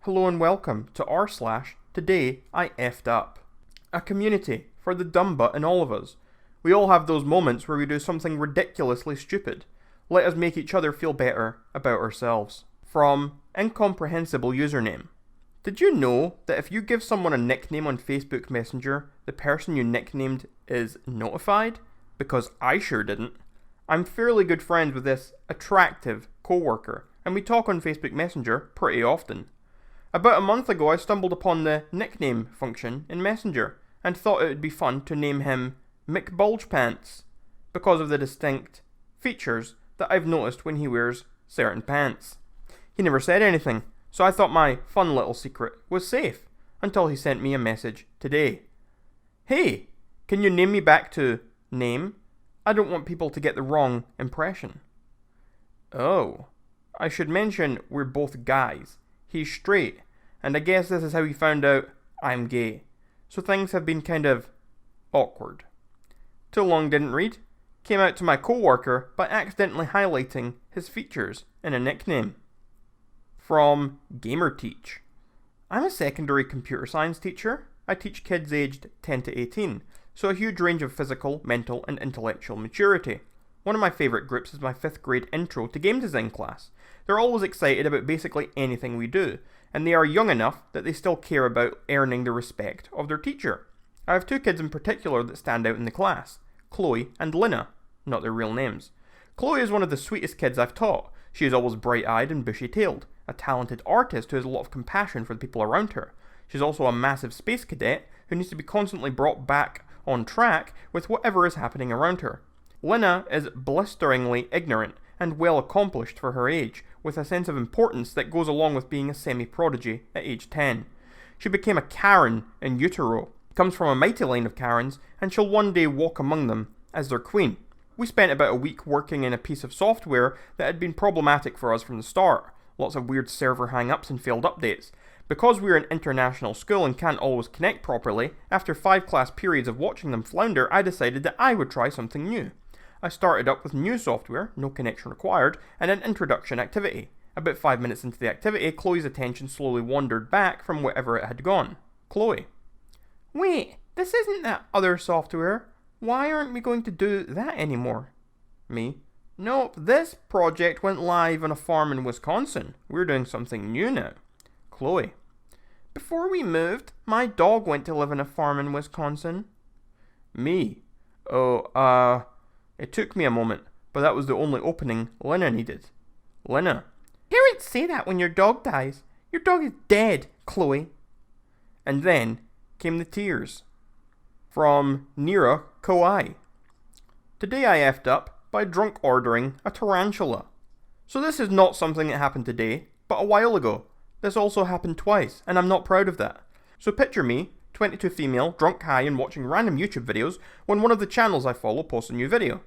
Hello and welcome to r/Today I effed up. A community for the dumb butt in all of us. We all have those moments where we do something ridiculously stupid. Let us make each other feel better about ourselves. From Incomprehensible Username. Did you know that if you give someone a nickname on Facebook Messenger, the person you nicknamed is notified? Because I sure didn't. I'm fairly good friends with this attractive co-worker, and we talk on Facebook Messenger pretty often. About a month ago, I stumbled upon the nickname function in Messenger and thought it would be fun to name him Mick Bulgepants because of the distinct features that I've noticed when he wears certain pants. He never said anything, so I thought my fun little secret was safe until he sent me a message today. Hey, can you name me back to name? I don't want people to get the wrong impression. Oh, I should mention we're both guys. He's straight, and I guess this is how he found out I'm gay. So things have been kind of awkward. Too long didn't read. Came out to my co-worker by accidentally highlighting his features in a nickname. From GamerTeach. I'm a secondary computer science teacher. I teach kids aged 10 to 18, so a huge range of physical, mental, and intellectual maturity. One of my favourite groups is my 5th grade intro to game design class. They're always excited about basically anything we do, and they are young enough that they still care about earning the respect of their teacher. I have 2 kids in particular that stand out in the class, Chloe and Lina, not their real names. Chloe is one of the sweetest kids I've taught. She is always bright-eyed and bushy-tailed, a talented artist who has a lot of compassion for the people around her. She's also a massive space cadet who needs to be constantly brought back on track with whatever is happening around her. Lina is blisteringly ignorant and well accomplished for her age, with a sense of importance that goes along with being a semi-prodigy at age 10. She became a Karen in utero, comes from a mighty line of Karens, and shall one day walk among them as their queen. We spent about a week working in a piece of software that had been problematic for us from the start. Lots of weird server hang-ups and failed updates. Because we're an international school and can't always connect properly, after 5 class periods of watching them flounder, I decided that I would try something new. I started up with new software, no connection required, and an introduction activity. About 5 minutes into the activity, Chloe's attention slowly wandered back from wherever it had gone. Chloe. Wait, this isn't that other software. Why aren't we going to do that anymore? Me. Nope, this project went live on a farm in Wisconsin. We're doing something new now. Chloe. Before we moved, my dog went to live in a farm in Wisconsin. Me. It took me a moment, but that was the only opening Lina needed. Lina. Parents say that when your dog dies. Your dog is dead, Chloe. And then came the tears. From Nera Koi. Today I effed up by drunk ordering a tarantula. So this is not something that happened today, but a while ago. This also happened twice, and I'm not proud of that. So picture me, 22 female, drunk high and watching random YouTube videos when one of the channels I follow posts a new video.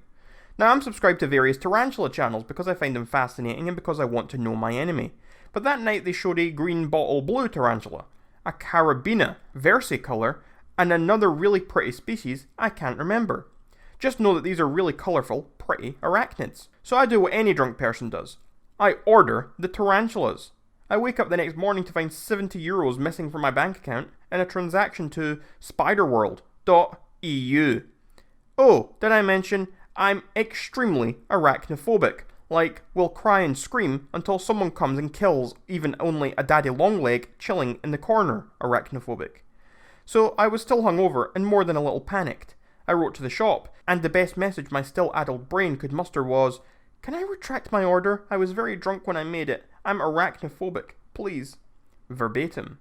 Now I'm subscribed to various tarantula channels because I find them fascinating and because I want to know my enemy. But that night they showed a green bottle blue tarantula, a carabina versicolor, and another really pretty species I can't remember. Just know that these are really colourful, pretty arachnids. So I do what any drunk person does. I order the tarantulas. I wake up the next morning to find €70 missing from my bank account in a transaction to spiderworld.eu. Oh, did I mention I'm extremely arachnophobic, like will cry and scream until someone comes and kills even only a daddy longleg chilling in the corner arachnophobic. So I was still hungover and more than a little panicked. I wrote to the shop, and the best message my still adult brain could muster was, "Can I retract my order? I was very drunk when I made it. I'm arachnophobic, please." Verbatim.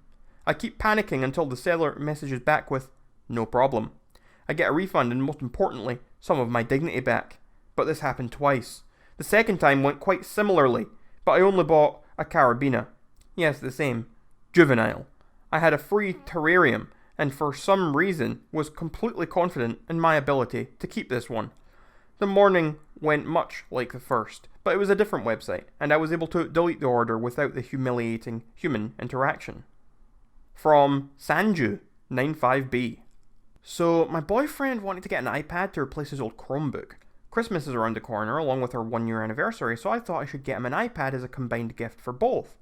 I keep panicking until the seller messages back with, "No problem." I get a refund and most importantly, some of my dignity back. But this happened twice. The second time went quite similarly, but I only bought a carabina. Yes, the same. Juvenile. I had a free terrarium, and for some reason was completely confident in my ability to keep this one. The morning went much like the first, but it was a different website, and I was able to delete the order without the humiliating human interaction. From Sanju95B. So, my boyfriend wanted to get an iPad to replace his old Chromebook. Christmas is around the corner along with our 1-year anniversary, so I thought I should get him an iPad as a combined gift for both.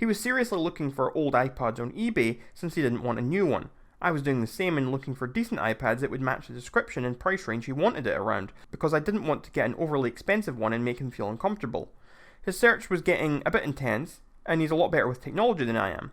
He was seriously looking for old iPads on eBay since he didn't want a new one. I was doing the same and looking for decent iPads that would match the description and price range he wanted it around, because I didn't want to get an overly expensive one and make him feel uncomfortable. His search was getting a bit intense, and he's a lot better with technology than I am.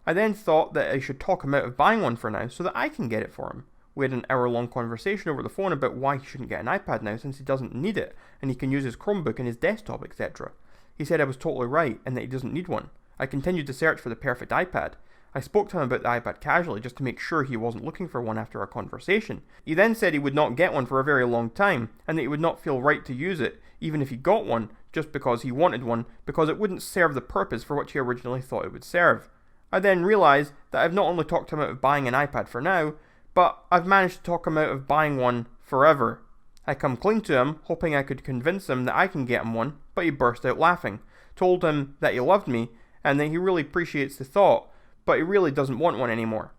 I then thought that I should talk him out of buying one for now so that I can get it for him. We had an hour-long conversation over the phone about why he shouldn't get an iPad now since he doesn't need it, and he can use his Chromebook and his desktop, etc. He said I was totally right and that he doesn't need one. I continued to search for the perfect iPad. I spoke to him about the iPad casually just to make sure he wasn't looking for one after our conversation. He then said he would not get one for a very long time, and that he would not feel right to use it, even if he got one, just because he wanted one, because it wouldn't serve the purpose for which he originally thought it would serve. I then realised that I've not only talked him out of buying an iPad for now, but I've managed to talk him out of buying one forever. I come clean to him, hoping I could convince him that I can get him one, but he burst out laughing, told him that he loved me, and that he really appreciates the thought, but he really doesn't want one anymore.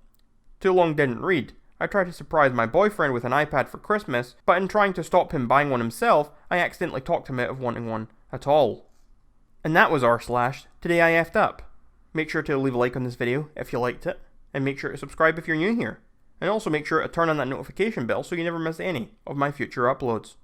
Too long didn't read. I tried to surprise my boyfriend with an iPad for Christmas, but in trying to stop him buying one himself, I accidentally talked him out of wanting one at all. And that was Today I effed up. Make sure to leave a like on this video if you liked it, and make sure to subscribe if you're new here. And also make sure to turn on that notification bell so you never miss any of my future uploads.